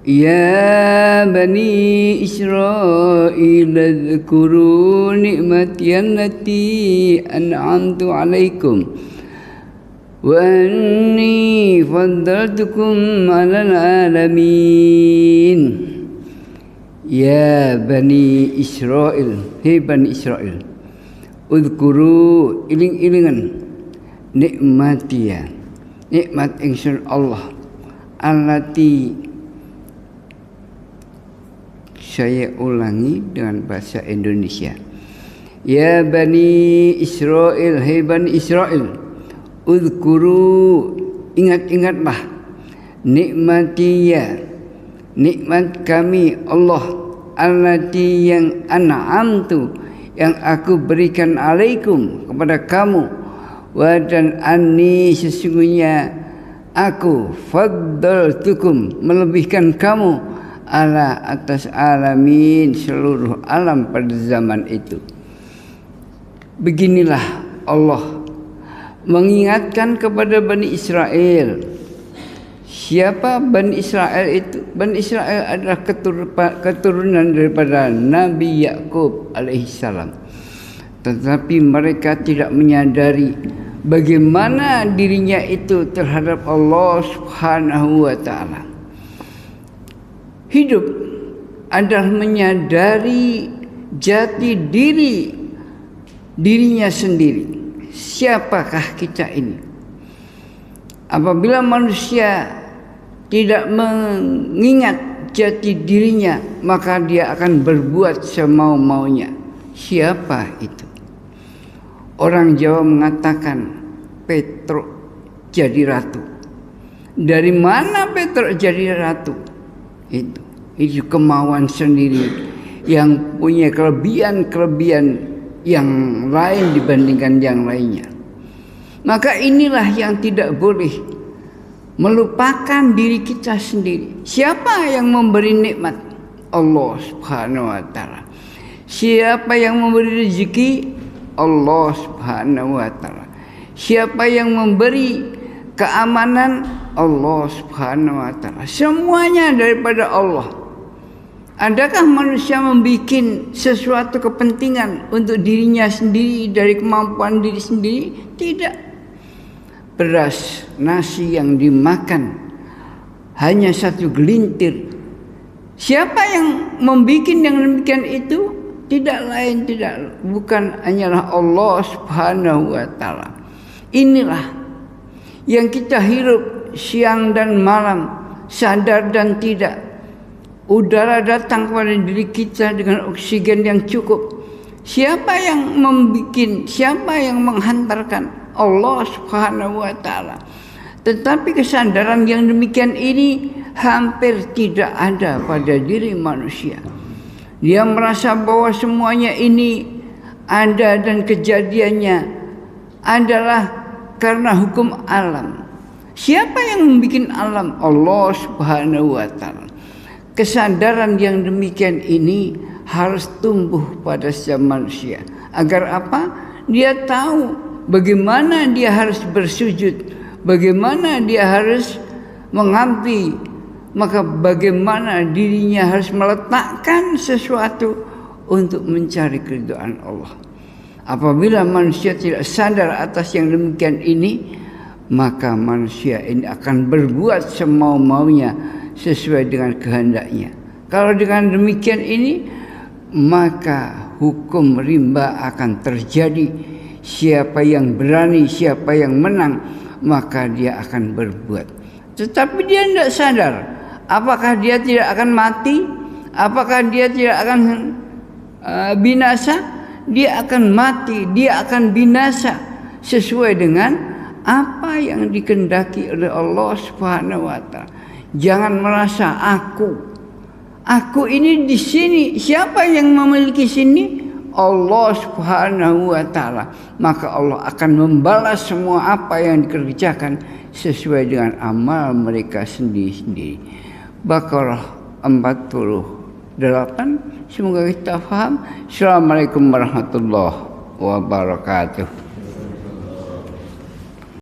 Ya bani Israil adhkuru ni'mati allati an'amtu alaikum wa anni faddaltukum 'alal alamin. Ya bani Israil, hei bani Israil, udhkuru iling-ilingan nikmatiya, nikmat ingsun Allah, allati, saya ulangi dengan bahasa Indonesia. Ya bani Israil, hei bani Israil, udhkuru, ingat-ingatlah, nikmatiya, nikmat kami Allah, allati yang an'amtu, yang aku berikan alaikum kepada kamu, wa dan anni sesungguhnya aku faddaltukum melebihkan kamu ala atas alamin seluruh alam pada zaman itu. Beginilah Allah mengingatkan kepada Bani Israel. Siapa Bani Israel itu? Bani Israel adalah keturunan daripada Nabi Yakub alaihissalam. Tetapi mereka tidak menyadari bagaimana dirinya itu terhadap Allah Subhanahu wa ta'ala. Hidup adalah menyadari jati dirinya sendiri. Siapakah kita ini? Apabila manusia tidak mengingat jati dirinya, maka dia akan berbuat semau-maunya. Siapa itu? Orang Jawa mengatakan Petruk jadi ratu. Dari mana Petruk jadi ratu? Itu kemauan sendiri yang punya kelebihan yang lain dibandingkan yang lainnya. Maka inilah yang tidak boleh, melupakan diri kita sendiri. Siapa yang memberi nikmat? Allah Subhanahu wa ta'ala. Siapa yang memberi rezeki? Allah Subhanahu wa ta'ala. Siapa yang memberi keamanan? Allah Subhanahu wa ta'ala. Semuanya daripada Allah. Adakah manusia membuat sesuatu kepentingan untuk dirinya sendiri dari kemampuan diri sendiri? Tidak. Beras, nasi yang dimakan hanya satu gelintir. Siapa yang membuat yang demikian itu? Tidak lain, bukan hanyalah Allah Subhanahu wa ta'ala. Inilah yang kita hirup siang dan malam, sadar dan tidak. Udara datang kepada diri kita dengan oksigen yang cukup. Siapa yang membuat, siapa yang menghantarkan? Allah Subhanahu wa ta'ala. Tetapi kesadaran yang demikian ini hampir tidak ada pada diri manusia. Dia merasa bahwa semuanya ini ada dan kejadiannya adalah karena hukum alam. Siapa yang membuat alam? Allah Subhanahu wa ta'ala. Kesadaran yang demikian ini harus tumbuh pada setiap manusia. Agar apa? Dia tahu bagaimana dia harus bersujud, bagaimana dia harus mengabdi, maka bagaimana dirinya harus meletakkan sesuatu untuk mencari keridhaan Allah. Apabila manusia tidak sadar atas yang demikian ini, maka manusia ini akan berbuat semau-maunya sesuai dengan kehendaknya. Kalau dengan demikian ini, maka hukum rimba akan terjadi. Siapa yang berani, siapa yang menang, maka dia akan berbuat. Tetapi dia tidak sadar. Apakah dia tidak akan mati? Apakah dia tidak akan binasa? Dia akan mati, dia akan binasa sesuai dengan apa yang dikehendaki oleh Allah Subhanahu wa ta'ala. Jangan merasa aku ini di sini. Siapa yang memiliki sini? Allah Subhanahu wa ta'ala. Maka Allah akan membalas semua apa yang dikerjakan sesuai dengan amal mereka sendiri-sendiri. Baqarah 48. Semoga kita faham. Assalamualaikum warahmatullahi wabarakatuh.